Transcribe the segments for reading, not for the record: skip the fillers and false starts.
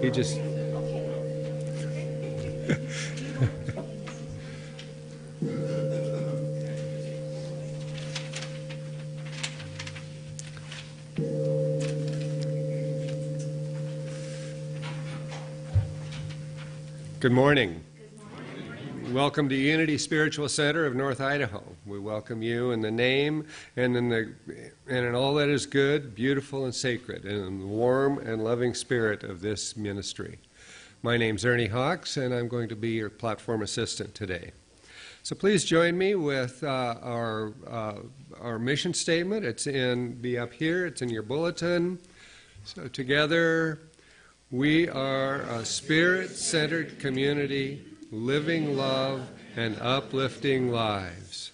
He just... Good morning. Welcome to Unity Spiritual Center of North Idaho. We welcome you in the name and in all that is good, beautiful, and sacred, and in the warm and loving spirit of this ministry. My name's Ernie Hawks, and I'm going to be your platform assistant today. So please join me with our mission statement. It's up here. It's in your bulletin. So together, we are a spirit-centered community, living love and uplifting lives.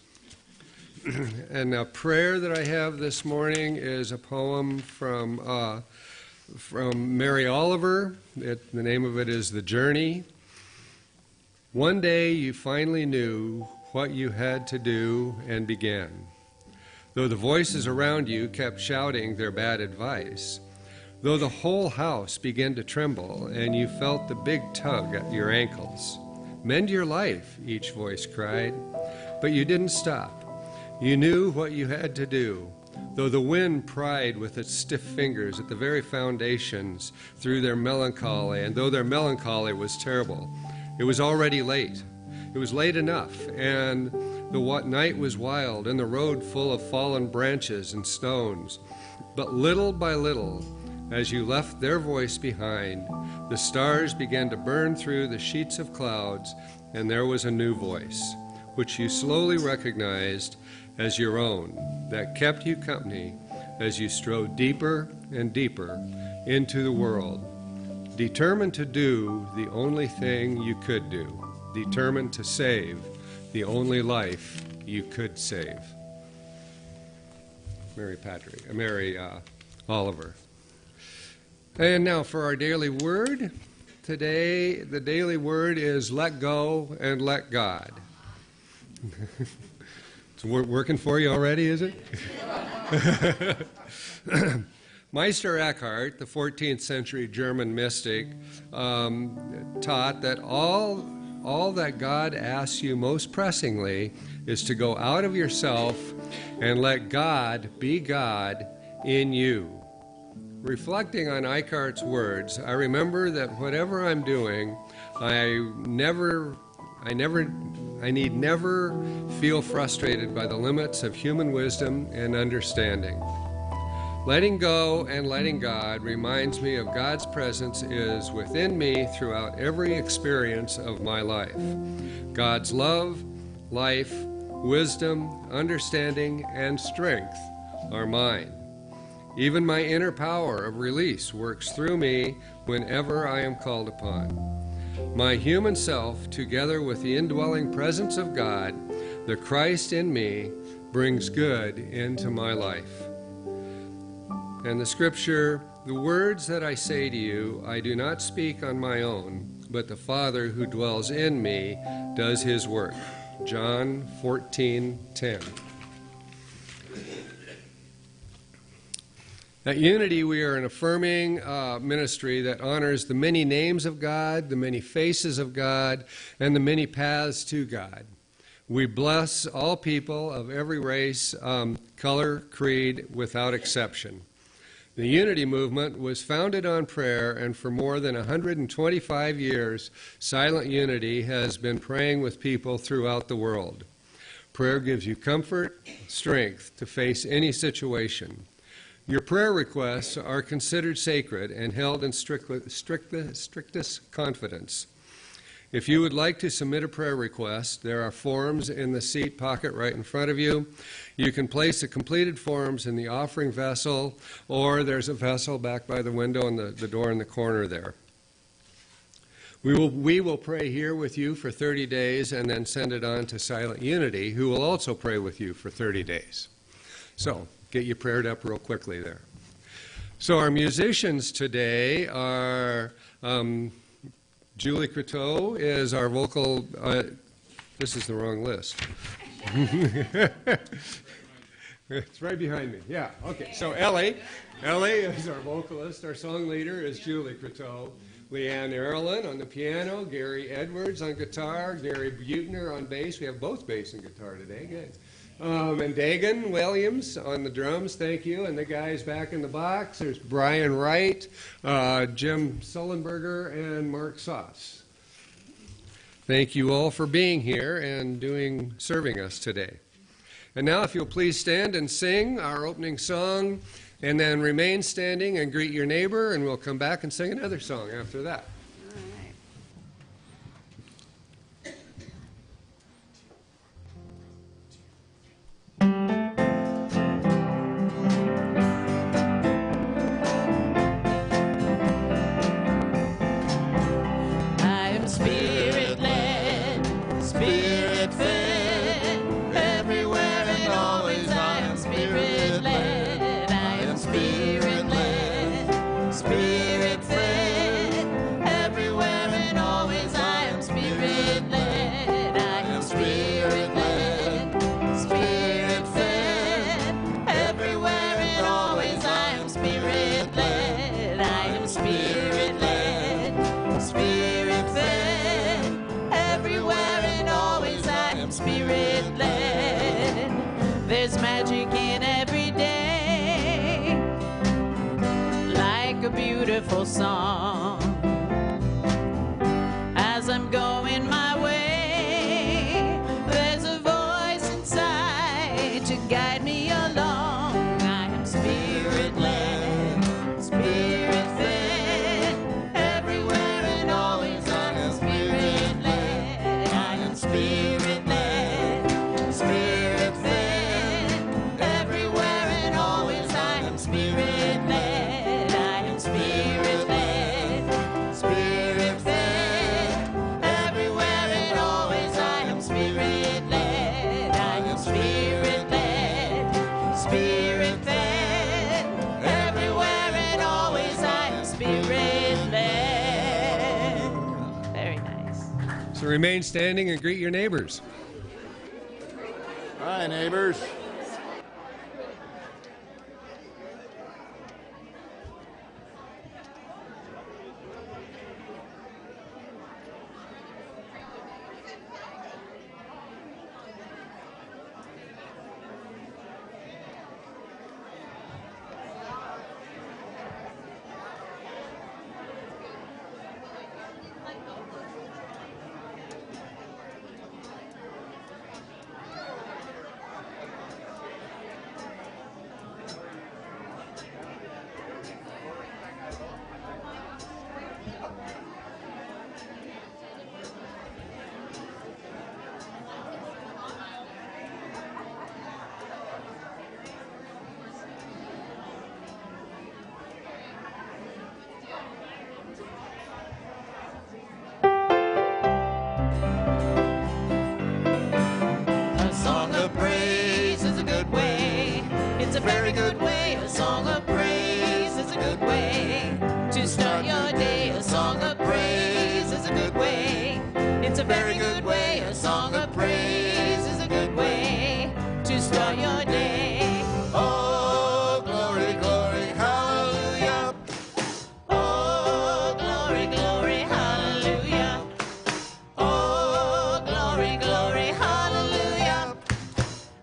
And a prayer that I have this morning is a poem from Mary Oliver. The name of it is The Journey. One day you finally knew what you had to do and began. Though the voices around you kept shouting their bad advice, though the whole house began to tremble and you felt the big tug at your ankles. Mend your life, each voice cried, but you didn't stop. You knew what you had to do, though the wind pried with its stiff fingers at the very foundations through their melancholy, and though their melancholy was terrible, it was already late. It was late enough, and the night was wild, and the road full of fallen branches and stones. But little by little, as you left their voice behind, the stars began to burn through the sheets of clouds, and there was a new voice, which you slowly recognized as your own, that kept you company as you strode deeper and deeper into the world, determined to do the only thing you could do, determined to save the only life you could save. Mary Oliver. And now for our daily word. Today, the daily word is let go and let God. It's working for you already, is it? Meister Eckhart, the 14th century German mystic, taught that all that God asks you most pressingly is to go out of yourself and let God be God in you. Reflecting on Eckhart's words, I remember that whatever I'm doing, I need never feel frustrated by the limits of human wisdom and understanding. Letting go and letting God reminds me of God's presence is within me throughout every experience of my life. God's love, life, wisdom, understanding, and strength are mine. Even my inner power of release works through me whenever I am called upon. My human self, together with the indwelling presence of God, the Christ in me, brings good into my life. And the scripture, the words that I say to you, I do not speak on my own, but the Father who dwells in me does his work. John 14:10. At Unity, we are an affirming ministry that honors the many names of God, the many faces of God, and the many paths to God. We bless all people of every race, color, creed, without exception. The Unity movement was founded on prayer, and for more than 125 years, Silent Unity has been praying with people throughout the world. Prayer gives you comfort, strength to face any situation. Your prayer requests are considered sacred and held in strictest confidence. If you would like to submit a prayer request, there are forms in the seat pocket right in front of you. You can place the completed forms in the offering vessel, or there's a vessel back by the window and the door in the corner there. We will pray here with you for 30 days and then send it on to Silent Unity, who will also pray with you for 30 days. So, get you prayed up real quickly there. So our musicians today are Julie Croteau is our vocal. This is the wrong list. It's right behind me. Yeah, okay. So Ellie is our vocalist. Our song leader is Julie Croteau. Leanne Erlin on the piano, Gary Edwards on guitar, Gary Butner on bass. We have both bass and guitar today. Good. And Dagan Williams on the drums, thank you. And the guys back in the box, there's Brian Wright, Jim Sullenberger, and Mark Sauce. Thank you all for being here and serving us today. And now if you'll please stand and sing our opening song, and then remain standing and greet your neighbor, and we'll come back and sing another song after that. There's magic in every day, like a beautiful song. As I'm going my way, there's a voice inside to guide me along. I am spirit-led, spirit-fed, everywhere and always I am spirit-led. I am spirit-led, spirit-fed, everywhere and always I am spirit-led. I am spirit-led, spirit-fed, everywhere and always I am spirit-led. I am spirit-led, spirit-fed, everywhere and always I am spirit-led. Very nice. So remain standing and greet your neighbors. Hi, neighbors. A song of praise is a good way. It's a very good way. A song of praise is a good way to start your day. A song of praise is a good way. It's a very good way. A song of praise is a good way to start your day. Oh, glory, glory, hallelujah. Oh, glory, glory, hallelujah. Oh, glory, glory, hallelujah.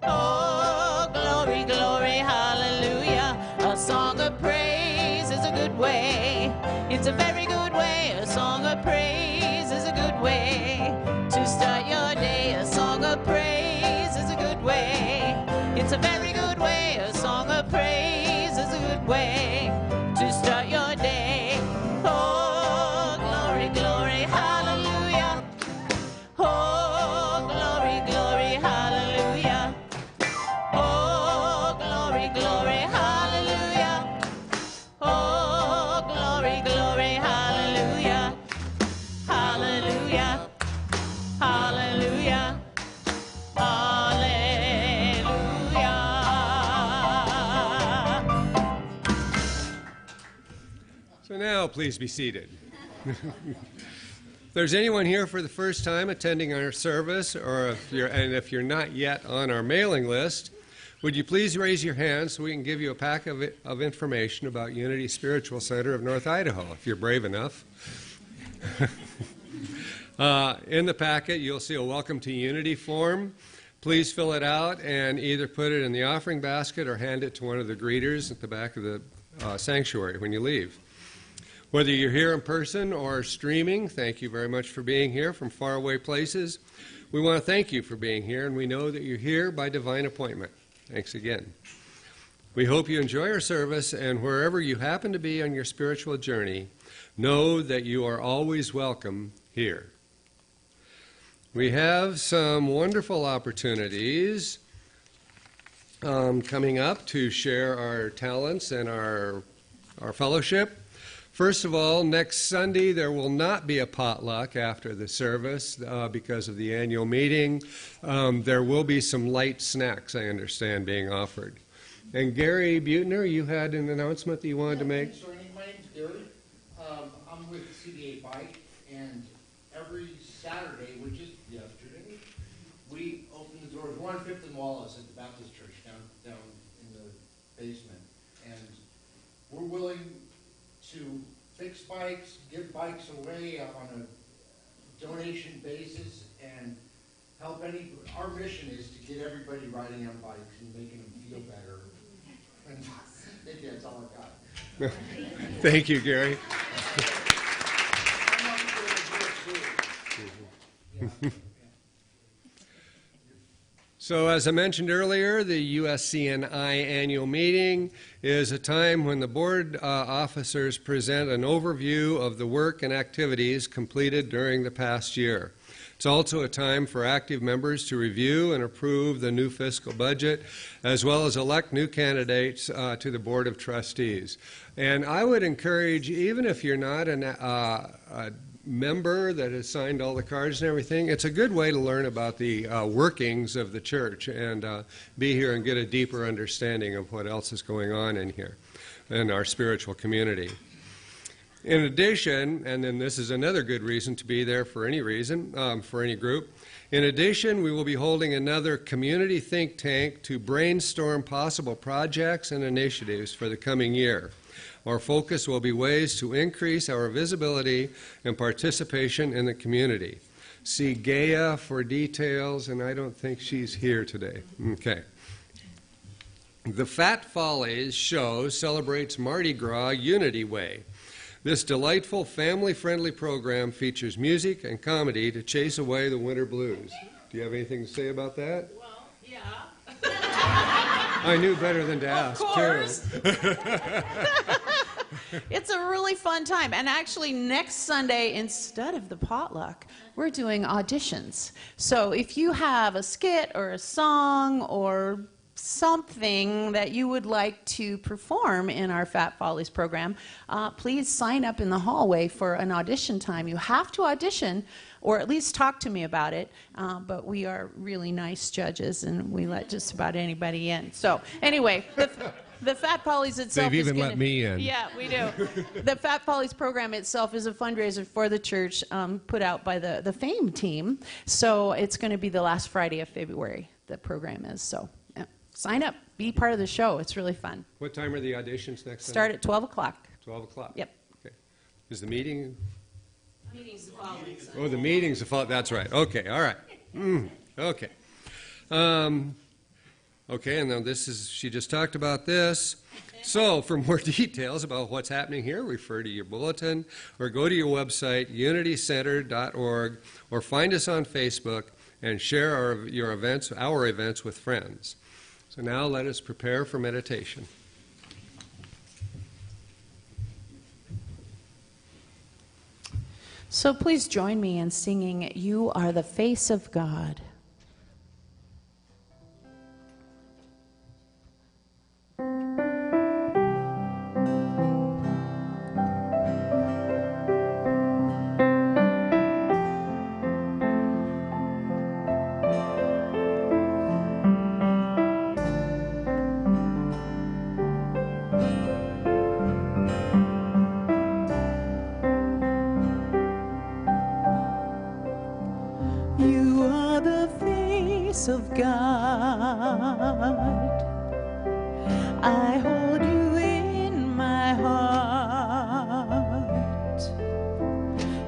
Oh, glory, glory, hallelujah. A song of praise is a good way. It's a very good way. A song of praise is a good way to start your day. A song of praise is a good way. It's a very good way. A song of praise is a good way to start your day. Oh, glory, glory, hallelujah. Oh, glory, glory, hallelujah. Oh, glory, glory, hallelujah. Oh, glory, glory, hallelujah. Hallelujah. Hallelujah. Hallelujah. So now please be seated. If there's anyone here for the first time attending our service, or if you're not yet on our mailing list, would you please raise your hand so we can give you a pack of information about Unity Spiritual Center of North Idaho, if you're brave enough. In the packet, you'll see a Welcome to Unity form. Please fill it out and either put it in the offering basket or hand it to one of the greeters at the back of the sanctuary when you leave. Whether you're here in person or streaming, thank you very much for being here from faraway places. We want to thank you for being here, and we know that you're here by divine appointment. Thanks again. We hope you enjoy our service, and wherever you happen to be on your spiritual journey, know that you are always welcome here. We have some wonderful opportunities coming up to share our talents and our fellowship. First of all, next Sunday there will not be a potluck after the service because of the annual meeting. There will be some light snacks, I understand, being offered. And Gary Butner, you had an announcement that you wanted to make? Sorry, my name's Gary. I'm with CDA Bike, and every Saturday, which is yesterday, we open the doors. We're on 5th and Wallace at the Baptist Church down in the basement. And we're willing to fix bikes, give bikes away on a donation basis, and help our mission is to get everybody riding on bikes and making them feel better. And maybe that's all I've got. Thank you, Gary. So as I mentioned earlier, the USCNI annual meeting is a time when the board officers present an overview of the work and activities completed during the past year. It's also a time for active members to review and approve the new fiscal budget, as well as elect new candidates to the Board of Trustees. And I would encourage, even if you're not a member that has signed all the cards and everything, it's a good way to learn about the workings of the church and be here and get a deeper understanding of what else is going on in here in our spiritual community. In addition, and then this is another good reason to be there for any reason, for any group, in addition, we will be holding another community think tank to brainstorm possible projects and initiatives for the coming year. Our focus will be ways to increase our visibility and participation in the community. See Gaia for details, and I don't think she's here today. Okay. The Fat Follies show celebrates Mardi Gras Unity Way. This delightful, family-friendly program features music and comedy to chase away the winter blues. Do you have anything to say about that? Well, yeah. I knew better than to ask, Of course. too. It's a really fun time. And actually, next Sunday, instead of the potluck, we're doing auditions. So if you have a skit or a song or something that you would like to perform in our Fat Follies program, please sign up in the hallway for an audition time. You have to audition, or at least talk to me about it, but we are really nice judges, and we let just about anybody in. So anyway, the Fat Follies itself They've is even let me in. Yeah, we do. The Fat Follies program itself is a fundraiser for the church put out by the FAME team. So it's going to be the last Friday of February, the program is. So sign up. Be part of the show. It's really fun. What time are the auditions next Start Sunday? at 12 o'clock. 12 o'clock? Yep. Okay. Is the meeting? Meeting's the following Sunday. Oh, the meeting's the fall. That's right. Okay, all right. Okay. Okay, and then she just talked about this. So for more details about what's happening here, refer to your bulletin or go to your website, unitycenter.org, or find us on Facebook and share our events with friends. So now let us prepare for meditation. So please join me in singing, "You Are the Face of God." You are the face of God. I hold you in my heart.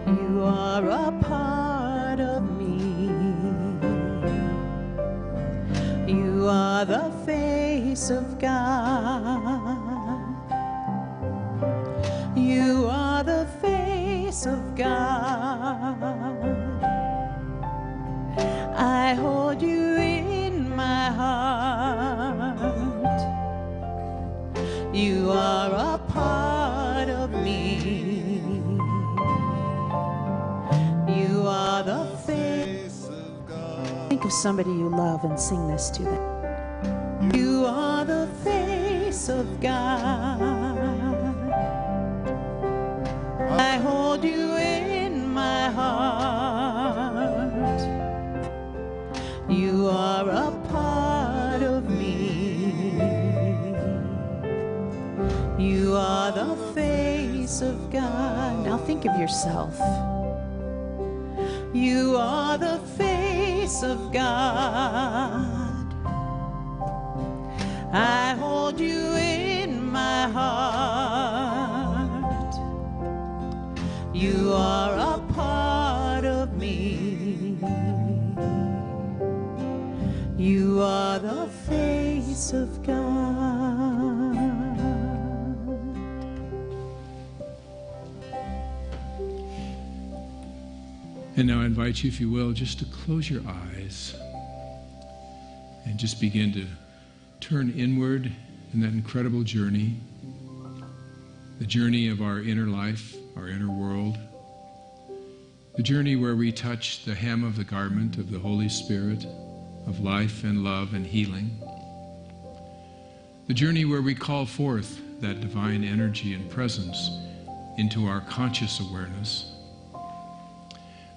You a part of me. You are the face of God. You are the face of God. I hold you in my heart. You are a part of me. You are the face of God. Think of somebody you love and sing this to them. You are the face of God. I hold you in my heart. You are a part of me. You are the face of God. Now think of yourself. You are the face of God. I hold you in my heart. You are a part of me. You are the face of God. And now I invite you, if you will, just to close your eyes and just begin to turn inward in that incredible journey, the journey of our inner life, our inner world, the journey where we touch the hem of the garment of the Holy Spirit, of life and love and healing, the journey where we call forth that divine energy and presence into our conscious awareness,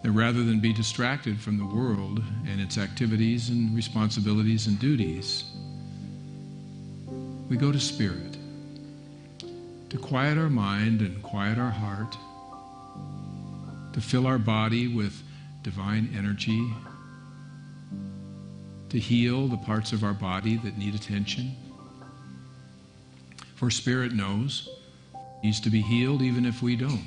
that rather than be distracted from the world and its activities and responsibilities and duties, we go to Spirit to quiet our mind and quiet our heart, to fill our body with divine energy, to heal the parts of our body that need attention. For Spirit knows it needs to be healed even if we don't.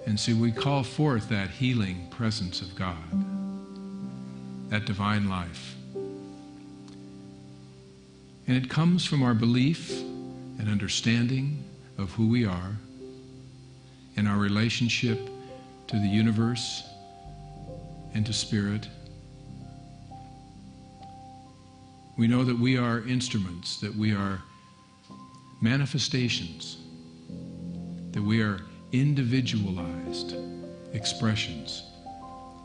And so we call forth that healing presence of God, that divine life. And it comes from our belief and understanding of who we are and our relationship to the universe and to Spirit. We know that we are instruments, that we are manifestations, that we are individualized expressions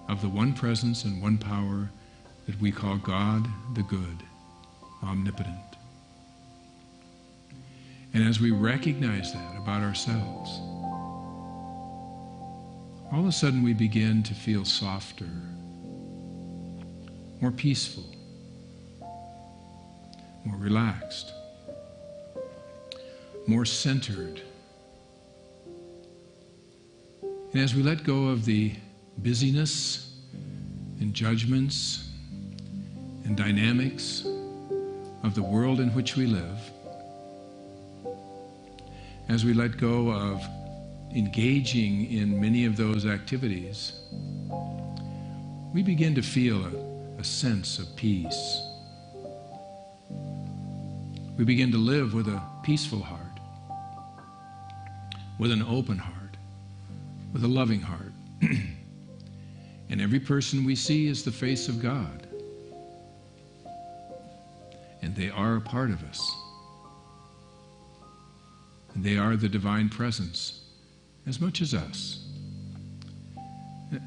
of the one presence and one power that we call God the Good, omnipotent. And as we recognize that about ourselves, all of a sudden we begin to feel softer, more peaceful, more relaxed, more centered. And as we let go of the busyness and judgments and dynamics of the world in which we live, as we let go of engaging in many of those activities, we begin to feel a sense of peace. We begin to live with a peaceful heart, with an open heart, with a loving heart. And every person we see is the face of God. And they are a part of us. And they are the divine presence as much as us.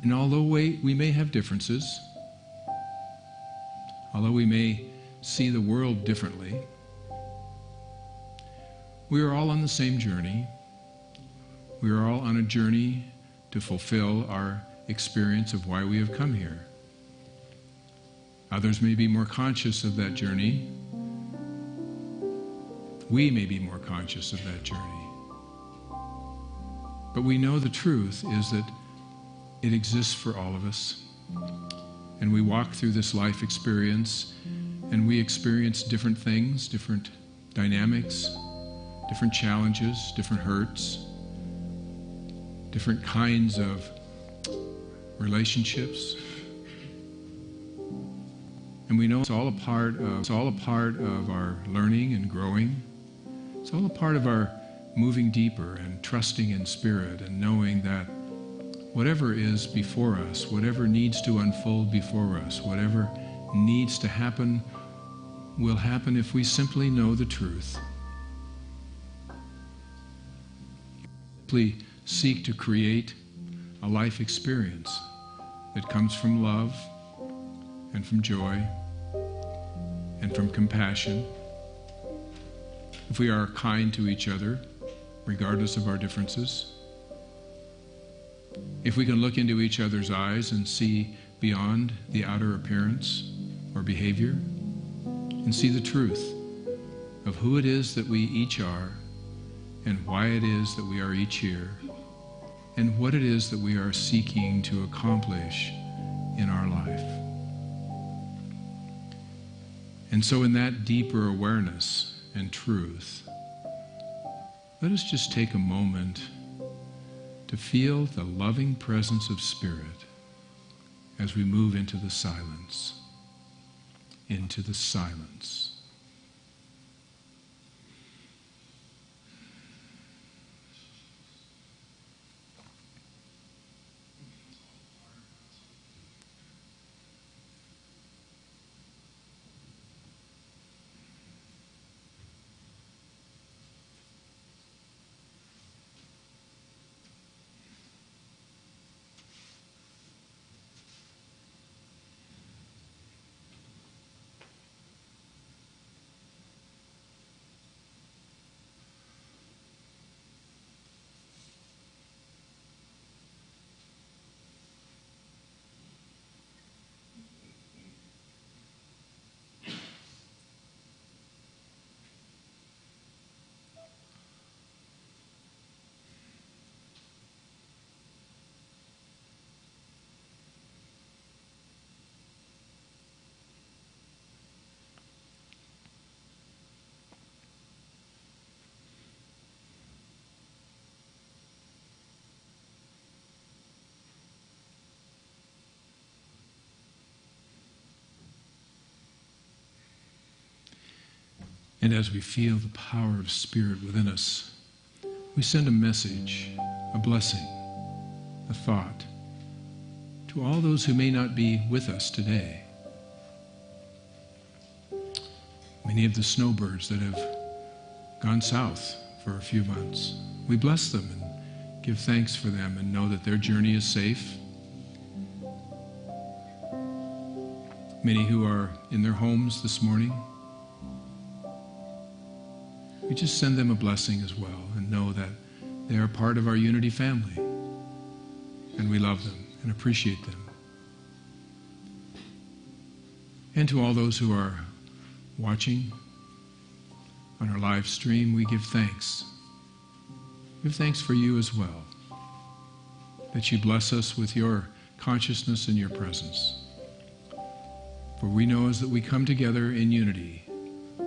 And although we may have differences, although we may see the world differently, we are all on the same journey. We are all on a journey to fulfill our experience of why we have come here. Others may be more conscious of that journey. We may be more conscious of that journey. But we know the truth is that it exists for all of us. And we walk through this life experience and we experience different things, different dynamics, different challenges, different hurts, different kinds of relationships. And we know it's all a part of our learning and growing. It's all a part of our moving deeper and trusting in Spirit and knowing that whatever is before us, whatever needs to unfold before us, whatever needs to happen will happen if we simply know the truth. Simply seek to create a life experience that comes from love and from joy and from compassion. If we are kind to each other, regardless of our differences, if we can look into each other's eyes and see beyond the outer appearance or behavior, and see the truth of who it is that we each are, and why it is that we are each here, and what it is that we are seeking to accomplish in our life. And so in that deeper awareness and truth, let us just take a moment to feel the loving presence of Spirit as we move into the silence. Into the silence. And as we feel the power of Spirit within us, we send a message, a blessing, a thought to all those who may not be with us today. Many of the snowbirds that have gone south for a few months, we bless them and give thanks for them and know that their journey is safe. Many who are in their homes this morning, we just send them a blessing as well and know that they are part of our Unity family and we love them and appreciate them. And to all those who are watching on our live stream, we give thanks. Give thanks for you as well, that you bless us with your consciousness and your presence. For we know as that we come together in unity,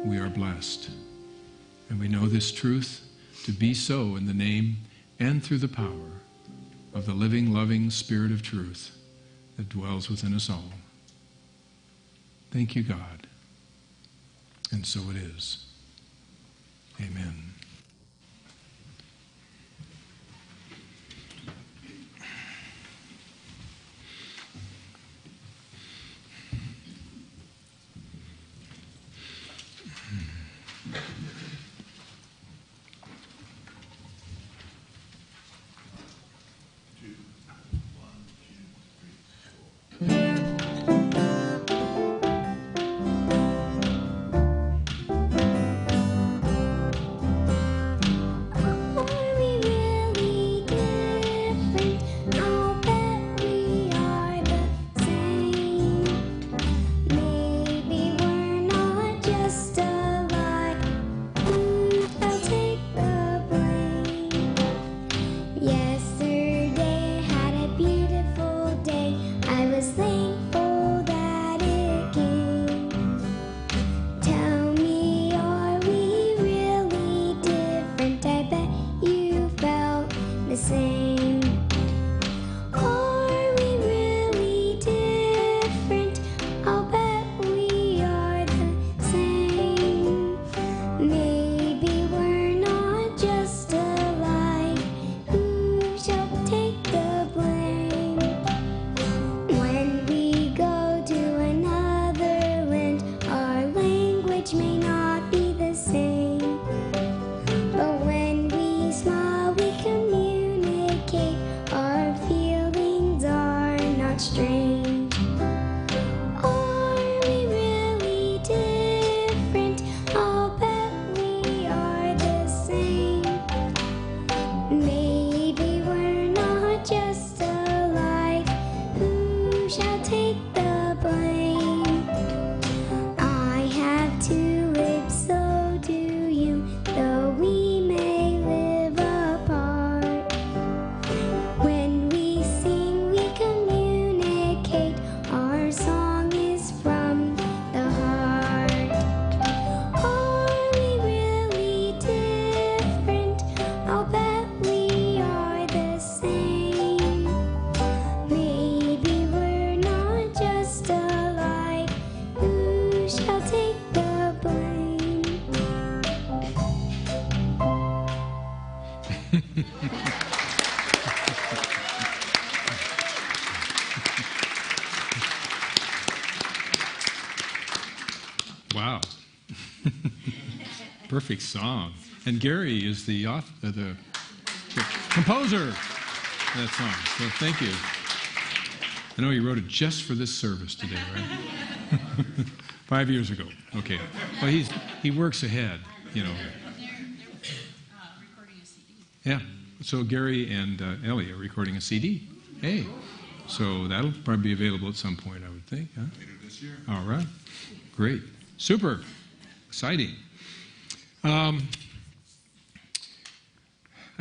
we are blessed. And we know this truth to be so in the name and through the power of the living, loving Spirit of truth that dwells within us all. Thank you, God. And so it is. Amen. perfect song. And Gary is the composer of that song. So thank you. I know you wrote it just for this service today, right? 5 years ago. Okay. Well, he works ahead, you know. They're recording a CD. Yeah. So Gary and Ellie are recording a CD. Hey. So that'll probably be available at some point, I would think. Huh? Later this year. All right. Great. Super. Exciting. I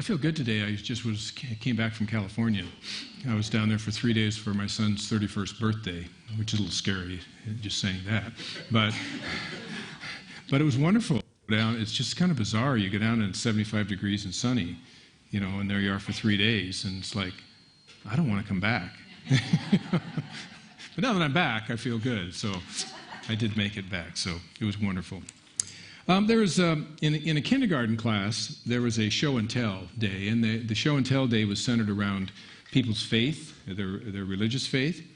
feel good today. I came back from California. I was down there for 3 days for my son's 31st birthday, which is a little scary, just saying that. But it was wonderful. It's just kind of bizarre. You go down and it's 75 degrees and sunny, you know, and there you are for 3 days, and it's like, I don't want to come back. But now that I'm back, I feel good. So I did make it back. So it was wonderful. There was in a kindergarten class, there was a show and tell day, and the show and tell day was centered around people's faith, their religious faith,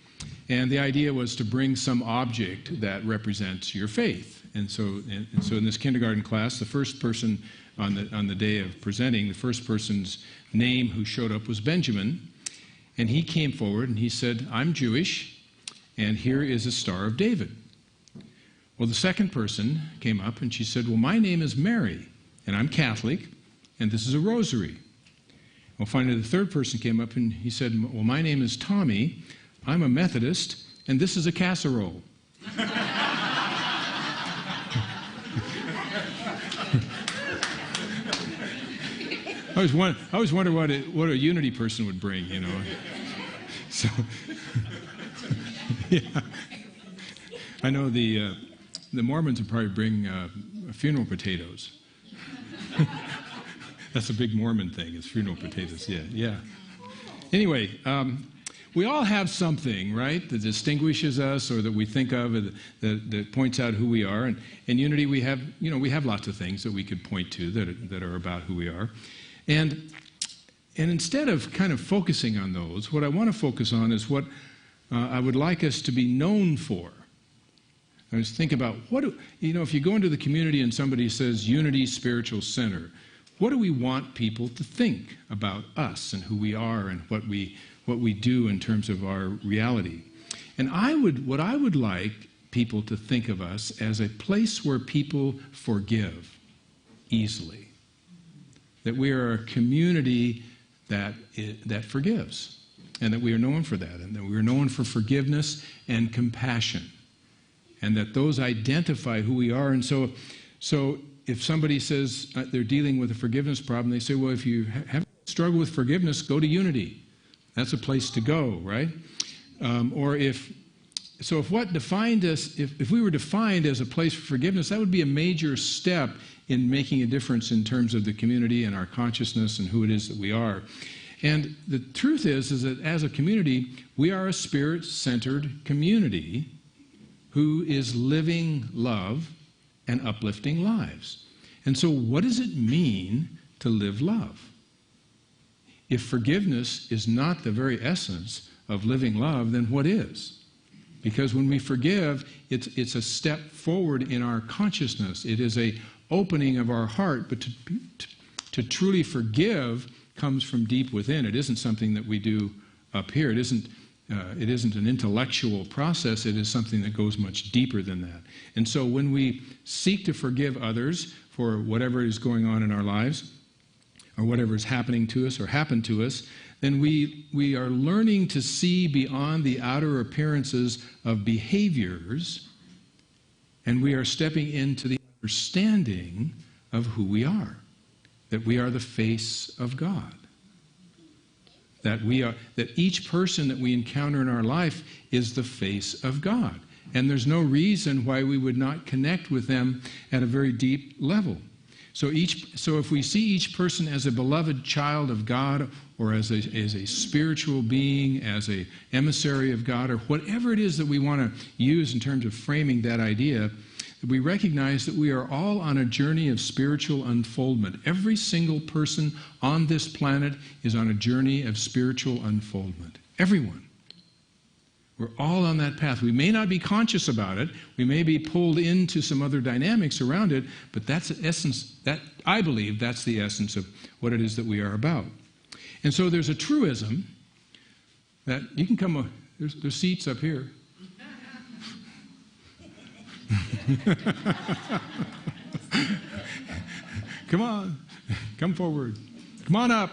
and the idea was to bring some object that represents your faith. And so in this kindergarten class, the first person on the day of presenting, the first person's name who showed up was Benjamin, and he came forward and he said, "I'm Jewish, and here is a Star of David." Well, the second person came up and she said, "Well, my name is Mary, and I'm Catholic, and this is a rosary." Well, finally, the third person came up and he said, "Well, my name is Tommy, I'm a Methodist, and this is a casserole." I always wonder what a unity person would bring, you know. So, yeah. I know the Mormons would probably bring funeral potatoes. That's a big Mormon thing, is funeral potatoes. Yeah. Anyway, we all have something, right, that distinguishes us or that we think of that points out who we are. And in Unity, we have lots of things that we could point to that are about who we are. And instead of kind of focusing on those, what I want to focus on is what I would like us to be known for. I was thinking about if you go into the community and somebody says Unity Spiritual Center, what do we want people to think about us and who we are and what we do in terms of our reality? And what I would like people to think of us as a place where people forgive easily. That we are a community that forgives, and that we are known for that, and that we are known for forgiveness and compassion, and that those identify who we are. And so if somebody says they're dealing with a forgiveness problem, they say, well, if you have struggle with forgiveness, go to Unity. That's a place to go, right? If what defined us, if we were defined as a place for forgiveness, that would be a major step in making a difference in terms of the community and our consciousness and who it is that we are. And the truth is that as a community, we are a spirit-centered community who is living love and uplifting lives. And so what does it mean to live love? If forgiveness is not the very essence of living love, then what is? Because when we forgive, it's a step forward in our consciousness. It is a opening of our heart, but to truly forgive comes from deep within. It isn't something that we do up here. It isn't an intellectual process. It is something that goes much deeper than that. And so when we seek to forgive others for whatever is going on in our lives, or whatever is happening to us or happened to us, then we are learning to see beyond the outer appearances of behaviors, and we are stepping into the understanding of who we are, that we are the face of God, that each person that we encounter in our life is the face of God, and there's no reason why we would not connect with them at a very deep level. So if we see each person as a beloved child of God, or as a spiritual being, as an emissary of God, or whatever it is that we want to use in terms of framing that idea, we recognize that we are all on a journey of spiritual unfoldment. Every single person on this planet is on a journey of spiritual unfoldment. Everyone. We're all on that path. We may not be conscious about it. We may be pulled into some other dynamics around it, but that's the essence. That I believe that's the essence of what it is that we are about. And so there's a truism that you can come. There's seats up here. Come on, come forward. Come on up.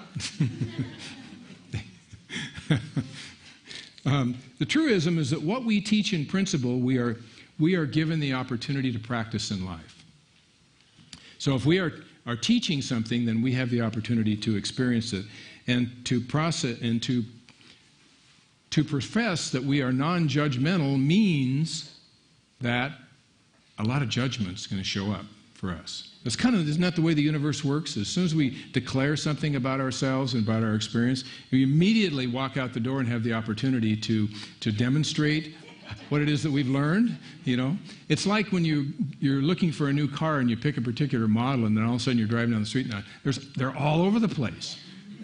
The truism is that what we teach in principle, we are given the opportunity to practice in life. So if we are teaching something, then we have the opportunity to experience it and to process and to profess that we are non-judgmental means that a lot of judgment's going to show up for us. Isn't that the way the universe works? As soon as we declare something about ourselves and about our experience, we immediately walk out the door and have the opportunity to demonstrate what it is that we've learned. You know, it's like when you're looking for a new car and you pick a particular model, and then all of a sudden you're driving down the street and they're all over the place.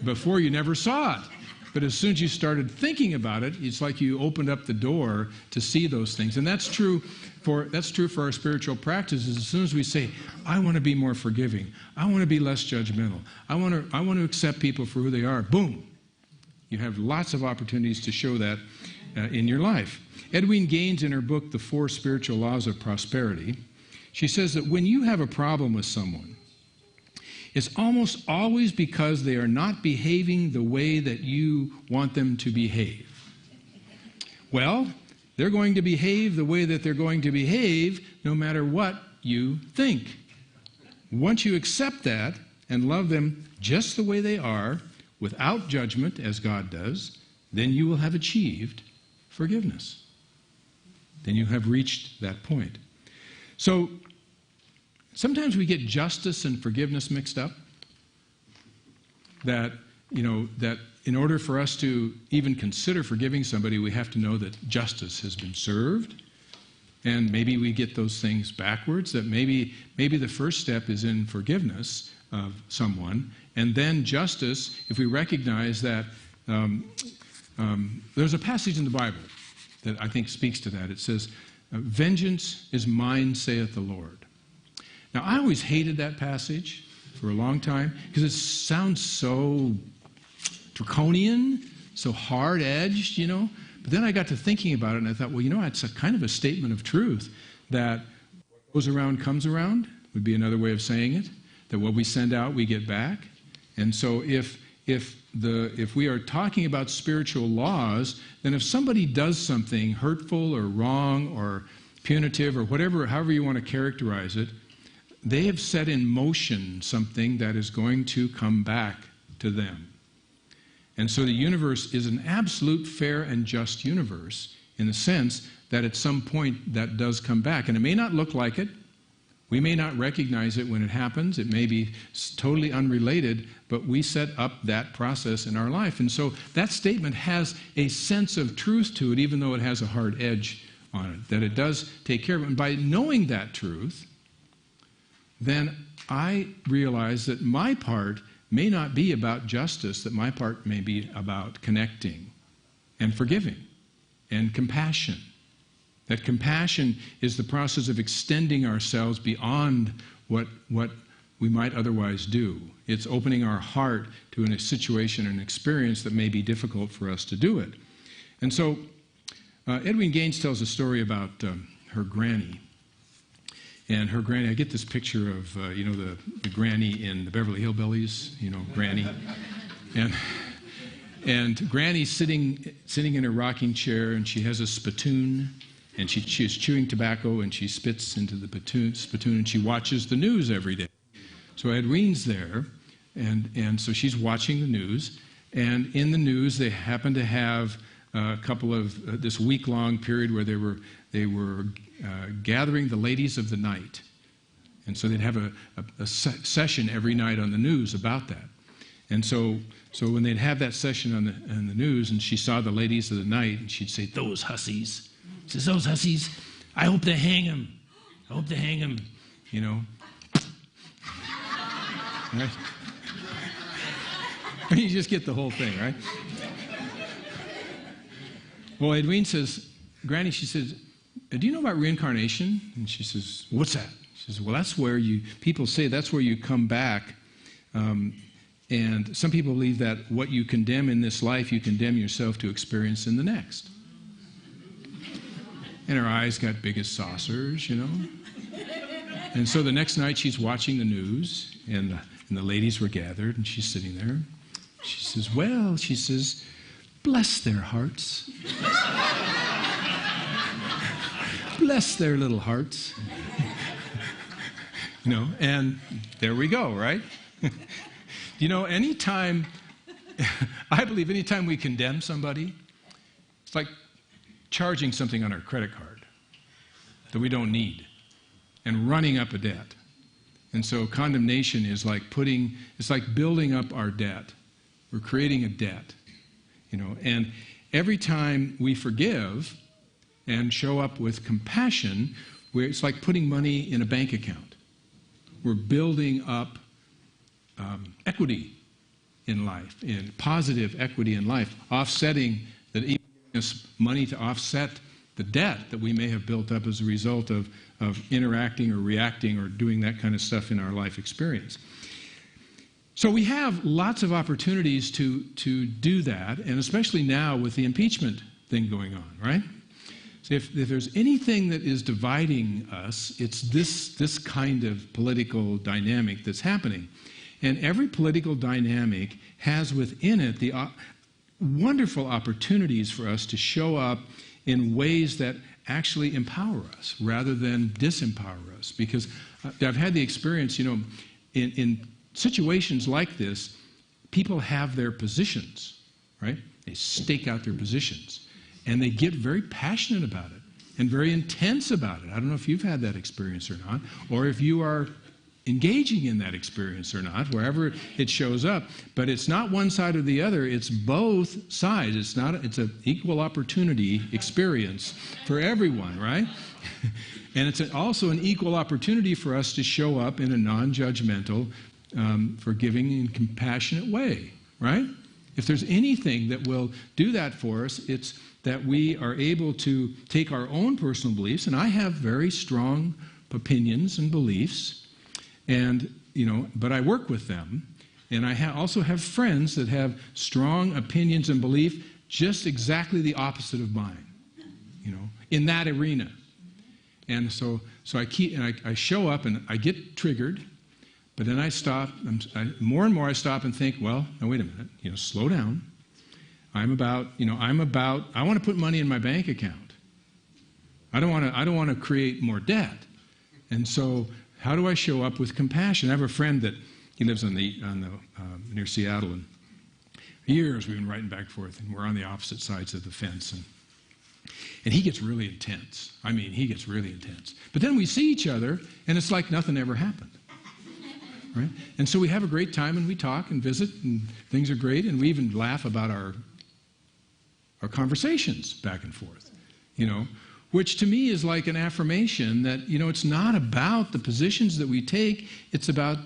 Before you never saw it. But as soon as you started thinking about it, it's like you opened up the door to see those things. And that's true for our spiritual practices. As soon as we say, I want to be more forgiving, I want to be less judgmental, I want to accept people for who they are, boom. You have lots of opportunities to show that in your life. Edwene Gaines, in her book, The 4 Spiritual Laws of Prosperity, she says that when you have a problem with someone, it's almost always because they are not behaving the way that you want them to behave. Well, they're going to behave the way that they're going to behave no matter what you think. Once you accept that and love them just the way they are, without judgment, as God does, then you will have achieved forgiveness. Then you have reached that point. So, sometimes we get justice and forgiveness mixed up. That in order for us to even consider forgiving somebody, we have to know that justice has been served. And maybe we get those things backwards, that maybe the first step is in forgiveness of someone, and then justice, if we recognize that there's a passage in the Bible that I think speaks to that. It says, vengeance is mine, saith the Lord. Now, I always hated that passage for a long time because it sounds so draconian, so hard-edged, you know. But then I got to thinking about it, and I thought, well, you know, it's a kind of a statement of truth that what goes around comes around, would be another way of saying it, that what we send out, we get back. And so if we are talking about spiritual laws, then if somebody does something hurtful or wrong or punitive or whatever, however you want to characterize it, they have set in motion something that is going to come back to them. And so the universe is an absolute fair and just universe in the sense that at some point that does come back. And it may not look like it. We may not recognize it when it happens. It may be totally unrelated, but we set up that process in our life. And so that statement has a sense of truth to it, even though it has a hard edge on it, that it does take care of it. And by knowing that truth, then I realize that my part may not be about justice, that my part may be about connecting and forgiving and compassion. That compassion is the process of extending ourselves beyond what we might otherwise do. It's opening our heart to a situation, an experience that may be difficult for us to do it. And so Edwene Gaines tells a story about her granny. And her granny, I get this picture of, the granny in the Beverly Hillbillies, Granny. And Granny's sitting in a rocking chair, and she has a spittoon, and she is chewing tobacco, and she spits into the spittoon, and she watches the news every day. So Edwene's there, and so she's watching the news, and in the news they happen to have a couple of this week-long period where they were gathering the ladies of the night. And so they'd have a session every night on the news about that. And so when they'd have that session on the news, and she saw the ladies of the night, and she'd say, "Those hussies." She says, "Those hussies, I hope they hang them. I hope they hang them," Right? You just get the whole thing, right? Well, Edwene says, Granny, she says, do you know about reincarnation? And she says, what's that? She says, well, that's where people say that's where you come back. And some people believe that what you condemn in this life, you condemn yourself to experience in the next. And her eyes got big as saucers, you know. And so the next night she's watching the news, and the ladies were gathered, and she's sitting there. She says, well, she says, bless their hearts. Bless their little hearts. You know, and there we go, right? You know, I believe anytime we condemn somebody, it's like charging something on our credit card that we don't need and running up a debt. And so condemnation is like it's like building up our debt. We're creating a debt, you know, and every time we forgive and show up with compassion, it's like putting money in a bank account. We're building up equity in life, in positive equity in life, offsetting that, even giving us money to offset the debt that we may have built up as a result of interacting or reacting or doing that kind of stuff in our life experience. So we have lots of opportunities to do that, and especially now with the impeachment thing going on, right? So if there's anything that is dividing us, it's this kind of political dynamic that's happening. And every political dynamic has within it the wonderful opportunities for us to show up in ways that actually empower us rather than disempower us. Because I've had the experience, you know, in situations like this, people have their positions, right? They stake out their positions. And they get very passionate about it and very intense about it. I don't know if you've had that experience or not, or if you are engaging in that experience or not, wherever it shows up. But it's not one side or the other, it's both sides. It's an equal opportunity experience for everyone, right? And it's also an equal opportunity for us to show up in a non-judgmental, forgiving and compassionate way, right? If there's anything that will do that for us, it's that we are able to take our own personal beliefs, and I have very strong opinions and beliefs, and, you know, but I work with them, and I also have friends that have strong opinions and belief just exactly the opposite of mine, you know, in that arena. And so I show up and I get triggered, but then I stop, more and more I stop and think, well, now wait a minute, you know, slow down. I want to put money in my bank account. I don't want to create more debt. And so how do I show up with compassion? I have a friend that he lives near Seattle, and for years we've been writing back and forth, and we're on the opposite sides of the fence, and he gets really intense. I mean, he gets really intense. But then we see each other, and it's like nothing ever happened. Right? And so we have a great time, and we talk and visit, and things are great, and we even laugh about our conversations back and forth, you know, which to me is like an affirmation that, you know, it's not about the positions that we take, it's about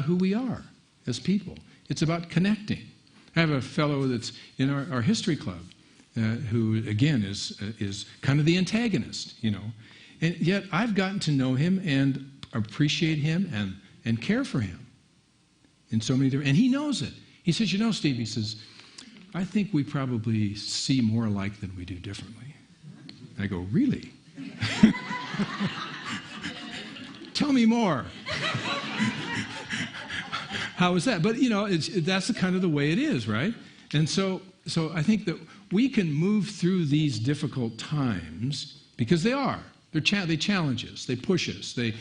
who we are as people. It's about connecting. I have a fellow that's in our history club who, again, is kind of the antagonist, you know, and yet I've gotten to know him and appreciate him and care for him in so many different, and he knows it. He says, you know, Steve, he says, I think we probably see more alike than we do differently. I go, really? Tell me more. How is that? But, you know, that's the kind of the way it is, right? And so I think that we can move through these difficult times because they are. They challenge us. They push us. They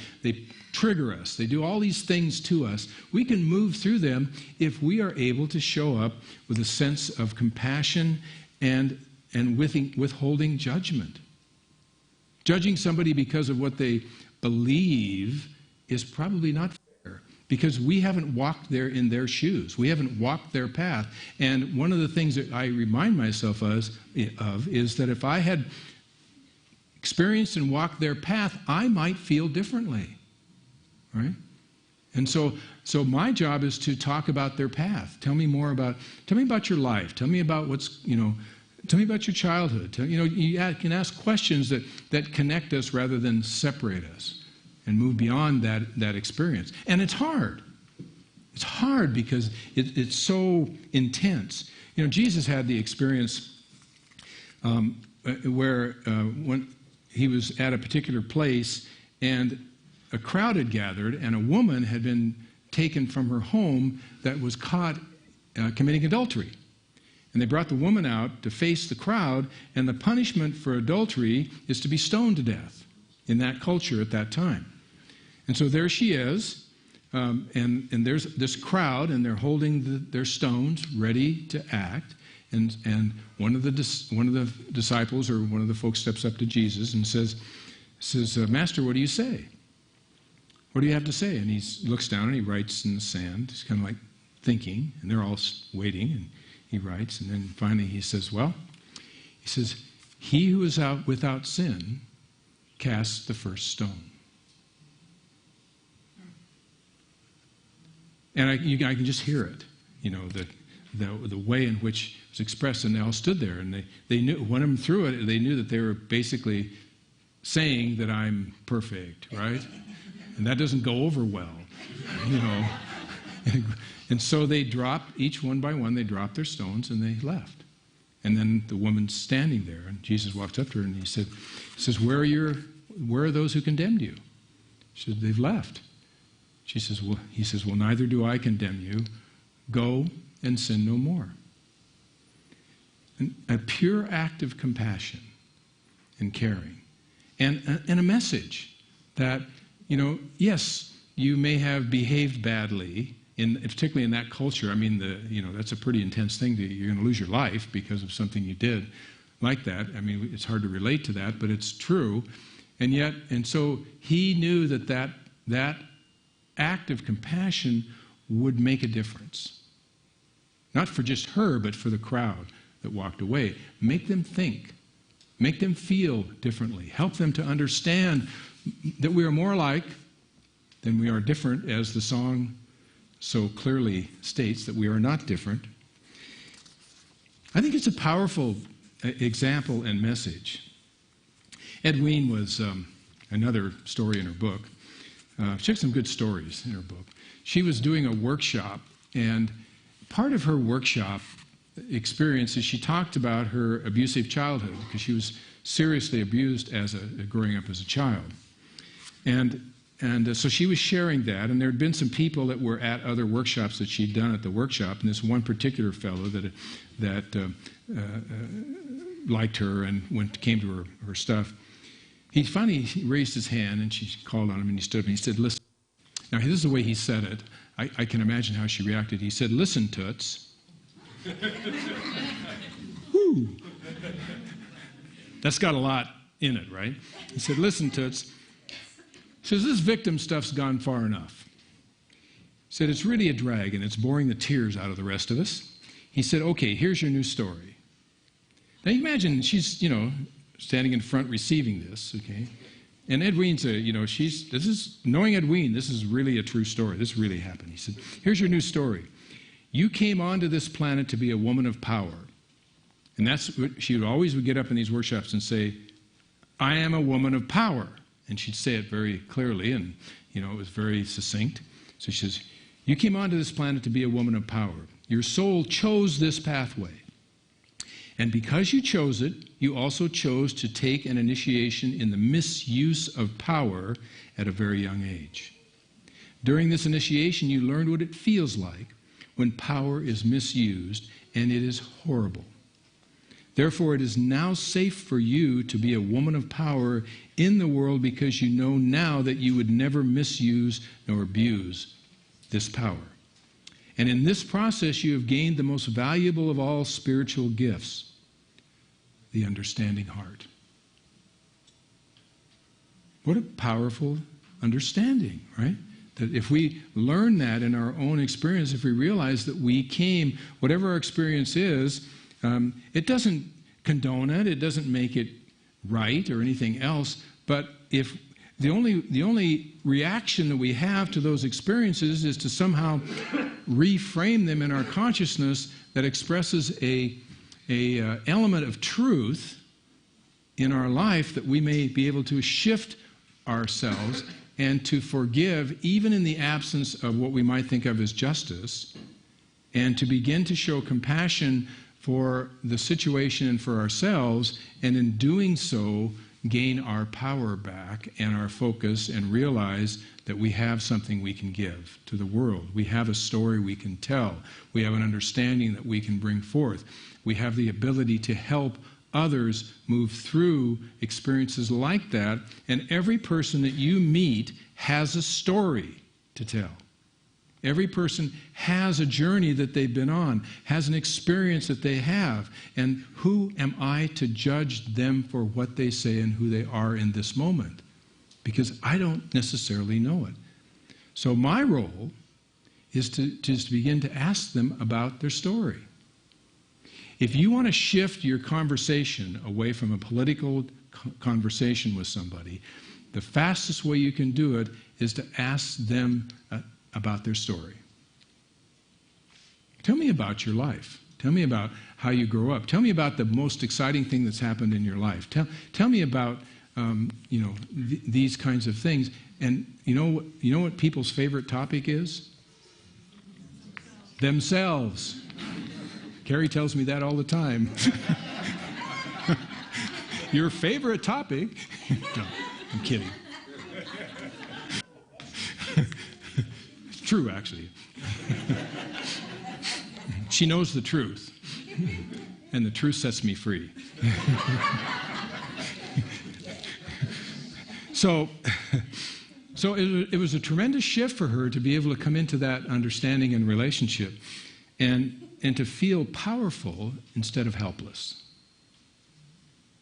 trigger us. They do all these things to us. We can move through them if we are able to show up with a sense of compassion and withholding judgment. Judging somebody because of what they believe is probably not fair because we haven't walked there in their shoes. We haven't walked their path. And one of the things that I remind myself of is that if I had experienced and walked their path, I might feel differently, right? And so my job is to talk about their path. Tell me about your life. Tell me about what's, you know, Tell me about your childhood. You can ask questions that connect us rather than separate us and move beyond that experience. And it's hard. It's hard because it's so intense. Jesus had the experience where when he was at a particular place and a crowd had gathered and a woman had been taken from her home that was caught committing adultery. And they brought the woman out to face the crowd, and the punishment for adultery is to be stoned to death in that culture at that time. And so there she is, and there's this crowd, and they're holding their stones ready to act. And one of the disciples or one of the folks steps up to Jesus and says, Master, what do you say? What do you have to say? And he looks down and he writes in the sand. He's kind of like thinking, and they're all waiting, and he writes, and then finally he says, he who is out without sin casts the first stone. And I can just hear it, the way in which it was expressed, and they all stood there, and they knew, one of them threw it, they knew that they were basically saying that I'm perfect, right? And that doesn't go over well, And so they dropped, each one by one, they dropped their stones and they left. And then the woman's standing there, and Jesus walks up to her and he says, where are those who condemned you? She said, they've left. He says, well, neither do I condemn you. Go and sin no more. A pure act of compassion and caring. And a message that, yes, you may have behaved badly, particularly in that culture. I mean, that's a pretty intense thing. You're going to lose your life because of something you did like that. I mean, it's hard to relate to that, but it's true. And so he knew that act of compassion would make a difference. Not for just her, but for the crowd that walked away. Make them think. Make them feel differently. Help them to understand that we are more alike than we are different, as the song so clearly states that we are not different. I think it's a powerful example and message. Edwene was another story in her book. She had some good stories in her book. She was doing a workshop, and part of her workshop experience is she talked about her abusive childhood, because she was seriously abused growing up as a child. And so she was sharing that, and there had been some people that were at other workshops that she'd done at the workshop, and this one particular fellow that liked her and came to her stuff. He finally raised his hand, and she called on him, and he stood up, and he said, listen. Now, this is the way he said it. I can imagine how she reacted. He said, listen, Toots. Woo. That's got a lot in it, right? He said, listen, Toots. He says, this victim stuff's gone far enough. He said, it's really a drag, and it's boring the tears out of the rest of us. He said, okay, here's your new story. Now, you imagine she's, standing in front receiving this, okay? And Edwene's knowing Edwene, this is really a true story. This really happened. He said, here's your new story. You came onto this planet to be a woman of power. And that's what she would get up in these workshops and say, I am a woman of power. And she'd say it very clearly, and, it was very succinct. So she says, you came onto this planet to be a woman of power. Your soul chose this pathway. And because you chose it, you also chose to take an initiation in the misuse of power at a very young age. During this initiation, you learned what it feels like when power is misused, and it is horrible. Therefore, it is now safe for you to be a woman of power in the world, because you know now that you would never misuse nor abuse this power. And in this process, you have gained the most valuable of all spiritual gifts, the understanding heart. What a powerful understanding, right? That if we learn that in our own experience, if we realize that we came, whatever our experience is, it doesn't condone it, it doesn't make it right or anything else, but if the only reaction that we have to those experiences is to somehow reframe them in our consciousness that expresses a element of truth in our life that we may be able to shift ourselves and to forgive even in the absence of what we might think of as justice, and to begin to show compassion for the situation and for ourselves, and in doing so gain our power back and our focus and realize that we have something we can give to the world. We have a story we can tell. We have an understanding that we can bring forth. We have the ability to help others move through experiences like that, and every person that you meet has a story to tell. Every person has a journey that they've been on, has an experience that they have, and who am I to judge them for what they say and who they are in this moment? Because I don't necessarily know it. So my role is to begin to ask them about their story. If you want to shift your conversation away from a political conversation with somebody, the fastest way you can do it is to ask them about their story. Tell me about your life. Tell me about how you grew up. Tell me about the most exciting thing that's happened in your life. Tell me about these kinds of things. And you know what people's favorite topic is? Themselves. Carrie tells me that all the time. Your favorite topic? No, I'm kidding. It's true, actually. She knows the truth, and the truth sets me free. So it was a tremendous shift for her to be able to come into that understanding and relationship, and to feel powerful instead of helpless.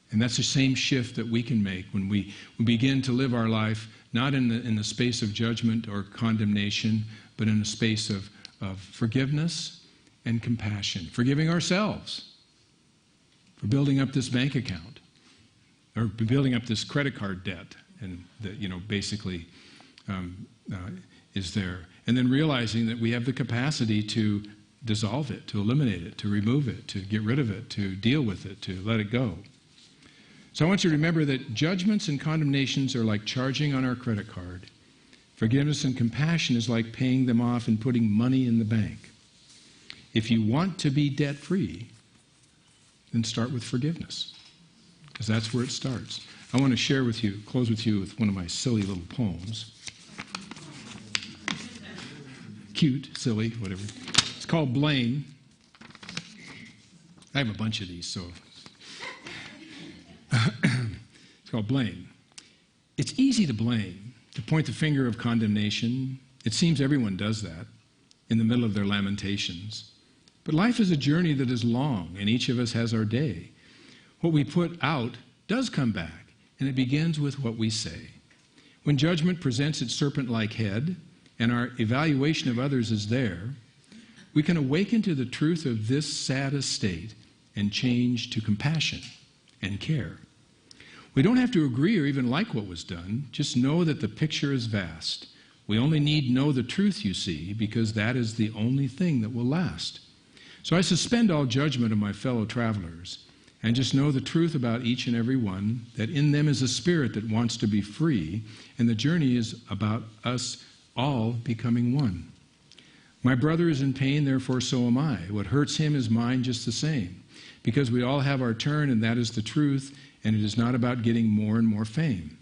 And that's the same shift that we can make when we begin to live our life not in the space of judgment or condemnation, but in a space of forgiveness and compassion. Forgiving ourselves for building up this bank account, or building up this credit card debt, and that basically is there. And then realizing that we have the capacity to dissolve it, to eliminate it, to remove it, to get rid of it, to deal with it, to let it go. So I want you to remember that judgments and condemnations are like charging on our credit card. Forgiveness and compassion is like paying them off and putting money in the bank. If you want to be debt-free, then start with forgiveness, because that's where it starts. I want to close with you with one of my silly little poems. Cute, silly, whatever. It's called Blame. I have a bunch of these, so. It's called Blame. It's easy to blame, to point the finger of condemnation. It seems everyone does that in the middle of their lamentations. But life is a journey that is long, and each of us has our day. What we put out does come back, and it begins with what we say. When judgment presents its serpent-like head, and our evaluation of others is there, we can awaken to the truth of this sad estate and change to compassion and care. We don't have to agree or even like what was done. Just know that the picture is vast. We only need know the truth, you see, because that is the only thing that will last. So I suspend all judgment of my fellow travelers and just know the truth about each and every one, that in them is a spirit that wants to be free, and the journey is about us all becoming one. My brother is in pain, therefore so am I. What hurts him is mine just the same, because we all have our turn, and that is the truth, and it is not about getting more and more fame.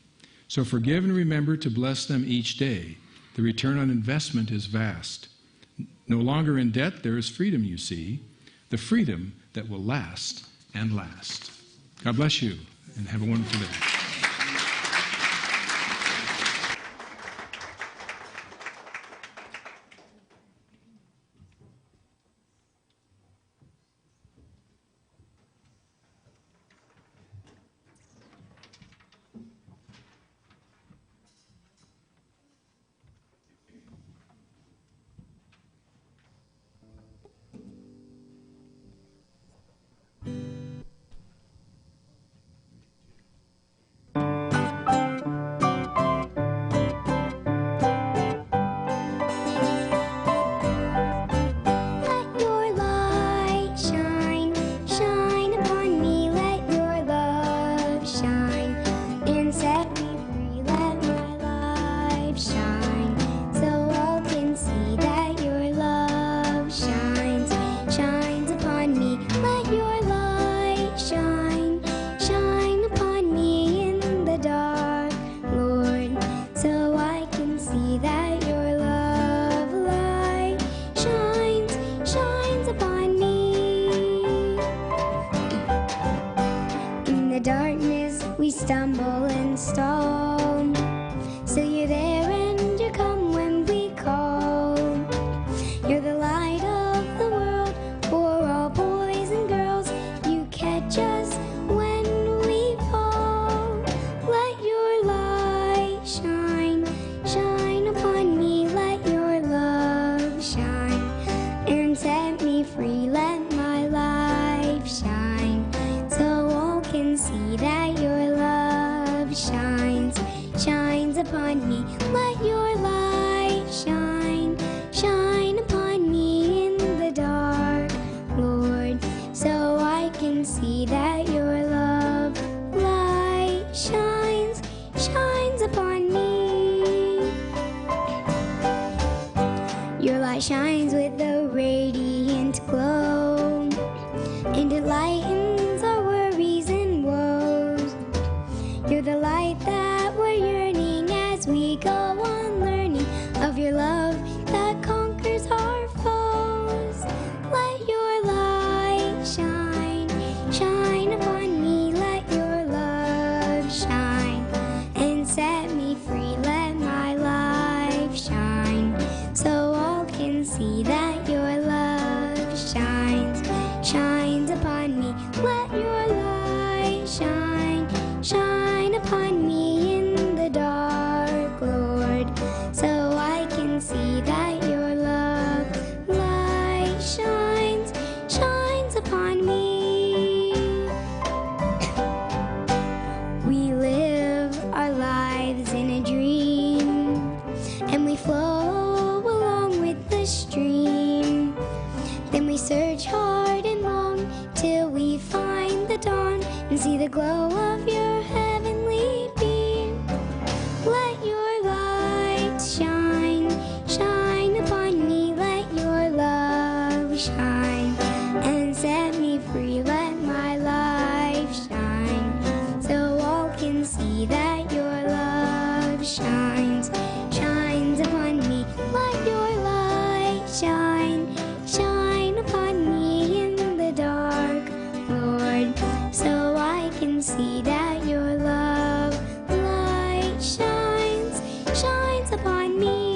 So forgive and remember to bless them each day. The return on investment is vast. No longer in debt, there is freedom, you see, the freedom that will last and last. God bless you, and have a wonderful day. In the darkness we stumble and stall. Still you're there and you come when we call. You're the light of the world for all boys and girls. You catch us when we fall. Let your light shine, shine upon me. Let your love shine and set me free. Let my life shine so all can see that your love shines, shines upon me. Let your light shine, shine upon me in the dark, Lord, so I can see that your love light shines, shines upon me. Your light shines with a radiant glow, and it lightens our worries and woes. You're the light that we're yearning as we go on learning of your love that conquers our foes. Let your light shine, shine upon me. Let your love shine and set me free. Let my life shine so all can see that your love shines, shines upon me. Let your light shine, shine upon me in the dark, Lord, so I can see that your love light shines, shines upon me. We live our lives in a dream, and we flow along with the stream. Then we search hard and long till we find the dawn and see the glow of your heavenly beam. Let your light shine, shine upon me. Let your love shine and set me free. Let my life shine so all can see that your love shines, shines upon me. Let your light shine, shine upon me in the dark, Lord, so I can see that your love light shines, shines upon me.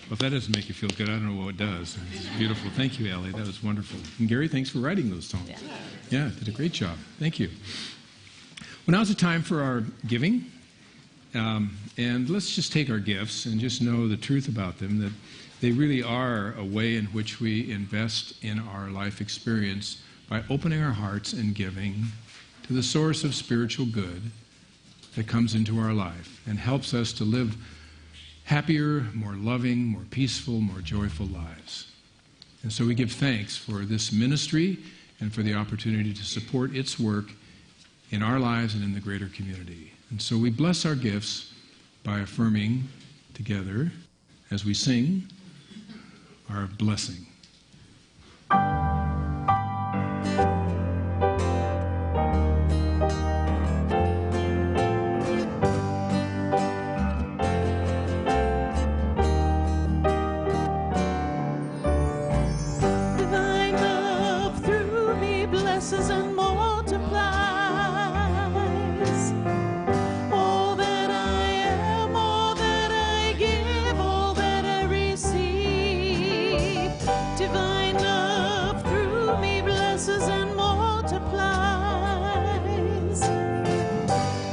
Well, if that doesn't make you feel good, I don't know what does. It's beautiful. Thank you, Ellie. That was wonderful. And Gary, thanks for writing those songs. Yeah, did a great job. Thank you. Well, now's the time for our giving. And let's just take our gifts and just know the truth about them, that they really are a way in which we invest in our life experience by opening our hearts and giving to the source of spiritual good that comes into our life and helps us to live happier, more loving, more peaceful, more joyful lives. And so we give thanks for this ministry and for the opportunity to support its work in our lives and in the greater community. And so we bless our gifts by affirming together as we sing our blessing. Divine love through me blesses and multiplies all that I am, all that I give, all that I receive. Divine love through me blesses and multiplies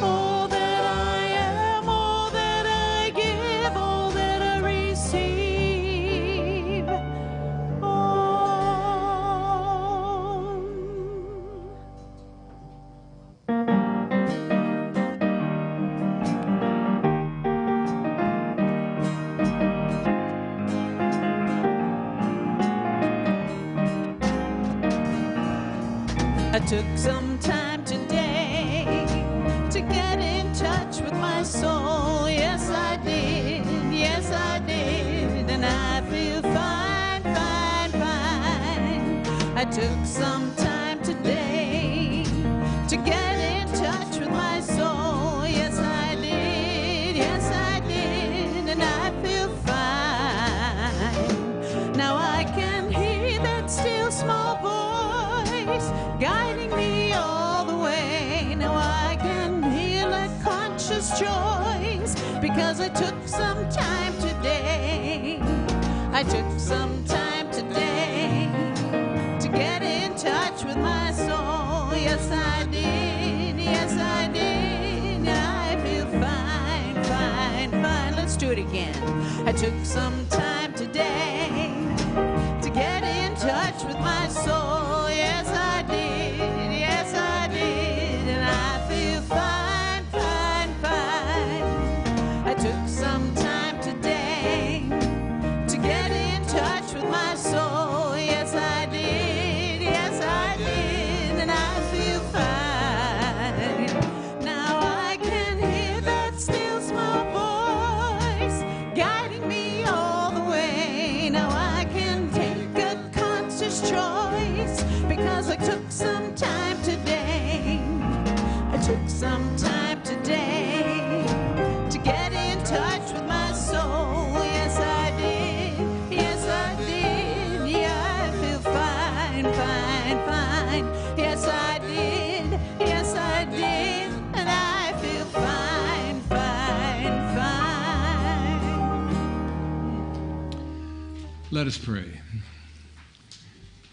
all that I am, all that I give, all that I receive. I took some time today to get in touch with my soul. Yes, I did. Yes, I did. And I I took some time today to get in touch with my soul. Yes, I did. Yes, I did. And I feel fine. Now I can hear that still small voice guiding me all the way. Now I can hear that conscious choice because I took some time today. I took some time today to get in touch with my soul. Yes, I did. Yes, I did. I feel fine, fine, fine. Let's do it again. I took some time today to get in touch with my soul. Yes, I did. Yes, I did. And I feel fine, fine, fine. I took some time today to get in touch with my soul. Yes, I did. Yes, I did. And I feel fine. Now I can hear that still small voice guiding me all the way. Now I can take a conscious choice because I took some time today. I took some time today to get in touch with my soul. Yes, I did. Yes, I did. Yeah, I feel fine, fine, fine. Yes, I did. Yes, I did. And I feel fine, fine, fine. Let us pray.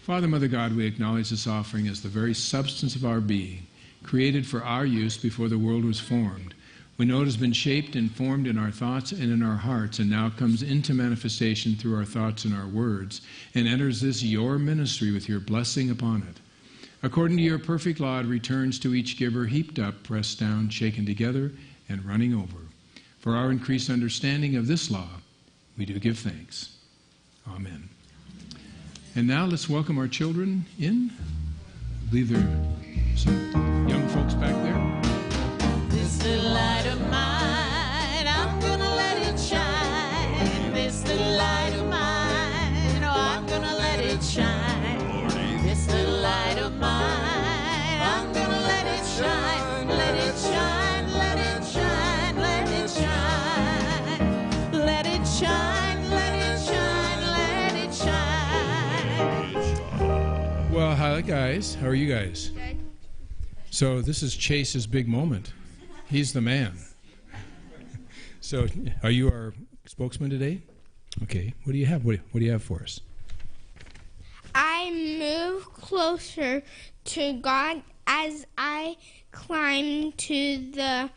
Father, Mother God, we acknowledge this offering as the very substance of our being, created for our use before the world was formed. We know it has been shaped and formed in our thoughts and in our hearts, and now comes into manifestation through our thoughts and our words, and enters this your ministry with your blessing upon it. According to your perfect law, it returns to each giver heaped up, pressed down, shaken together, and running over. For our increased understanding of this law, we do give thanks. Amen. And now let's welcome our children in. I believe there are some young folks back there. This little light of mine, I'm gonna let it shine. This little light of mine, oh, I'm gonna let it shine. This little light of mine, I'm gonna let it shine. Let it shine, let it shine, let it shine. Let it shine, let it shine, let it shine. Well, hi guys. How are you guys? Good. So this is Chase's big moment. He's the man. So are you our spokesman today? Okay. What do you have? What do you have for us? I move closer to God as I climb to the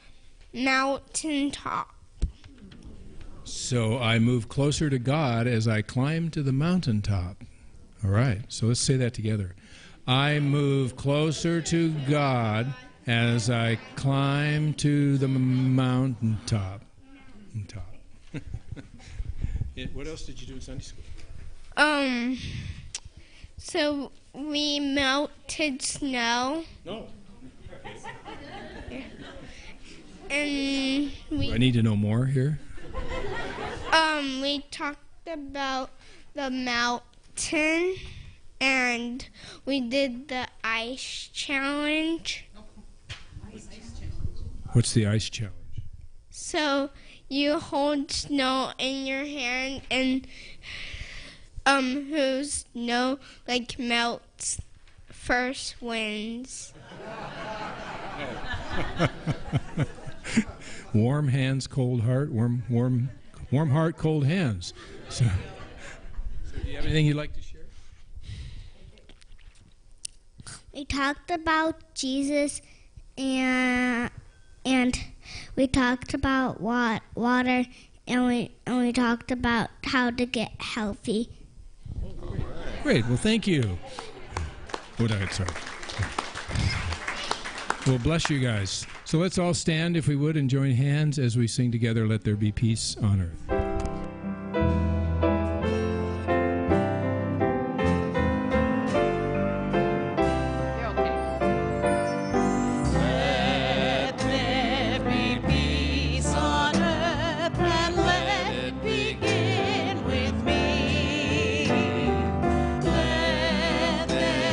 mountaintop. So I move closer to God as I climb to the mountaintop. All right. So let's say that together. I move closer to God as I climb to the mountaintop. What else did you do in Sunday school? So we melted snow. No. And Do I need to know more here? we talked about the mountain, and we did the ice challenge. What's the ice challenge? So you hold snow in your hand, and whose snow melts first wins. Warm hands, cold heart. Warm heart, cold hands. So do you have anything you'd like to share? We talked about Jesus, and we talked about water, and we talked about how to get healthy. Great. Well, thank you. Oh, no, sorry. Well, bless you guys. So let's all stand, if we would, and join hands as we sing together, Let There Be Peace on Earth. Let there be peace on earth, and let it begin with me. Let there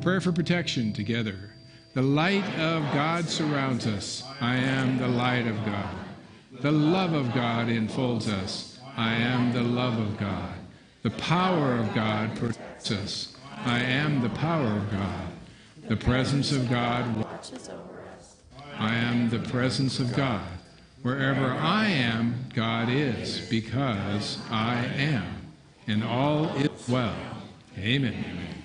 Prayer for protection together. The light of God surrounds us. I am the light of God. The love of God enfolds us. I am the love of God. The power of God protects us. I am the power of God. The presence of God watches over us. I am the presence of God. Wherever I am, God is, because I am. And all is well. Amen.